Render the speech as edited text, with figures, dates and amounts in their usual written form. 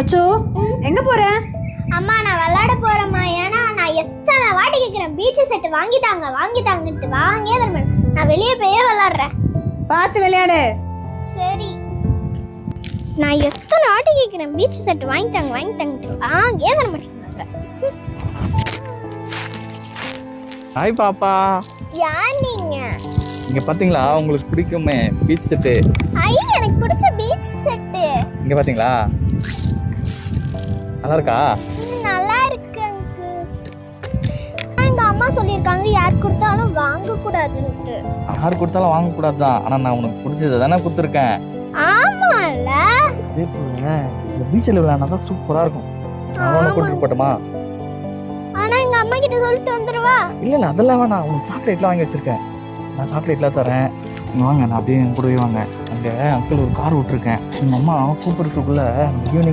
அச்சோ, எங்க போற? அம்மா நான் விளையாட போறேம்மா. ஏன்னா நான் எத்தனை வாட்டி கேட்குறேன் பீச் செட் வாங்கிட்டாங்கன்ட்டு வாங்கியே தர மாட்டேன். நான் வெளியே போயே விளையாடுறேன். பார்த்து விளையாடு. சரி, நான் எத்தனை வாட்டி கேட்குறேன் பீச் செட் வாங்கிட்டாங்கன்ட்டு வாங்கியே தர மாட்டேன். ஹாய் பாப்பா. யார் நீங்க? இங்க பாத்தீங்களா உங்களுக்கு பிடிக்குமே பீச் செட்டு. எனக்கு பிடிச்ச பீச் செட்டு. இங்க பாத்தீங்களா நல்லா இருக்கா? நல்லா இருக்கு. எங்க அம்மா சொல்லியிருக்காங்க யார் கொடுத்தாலும் வாங்க கூடாதுன்ட்டு. யார் கொடுத்தாலும் வாங்க கூடாதுதான். ஆனா நான் உனக்கு பிடிச்சதை தானே கொடுத்துருக்கேன். ஆமால. அதே போல இந்த பீச்சில் விளையாடினா சூப்பரா இருக்கும். நான் கூட்டிட்டு போட்டுமா? ஆனா எங்க அம்மா கிட்ட சொல்லிட்டு வந்துருவா. இல்ல அதெல்லாம் வேணாம். உனக்கு சாக்லேட்லாம் வாங்கி வச்சிருக்கேன். நான் சாக்லேட்லாம் தரேன். நீங்க வாங்க, நான் அப்படியே என் கூடவே வாங்க. அங்கே அங்கிள் ஒரு கார் விட்டுருக்கேன். எங்கள் அம்மா கூப்பிட்றதுக்குள்ள ஈவினிங்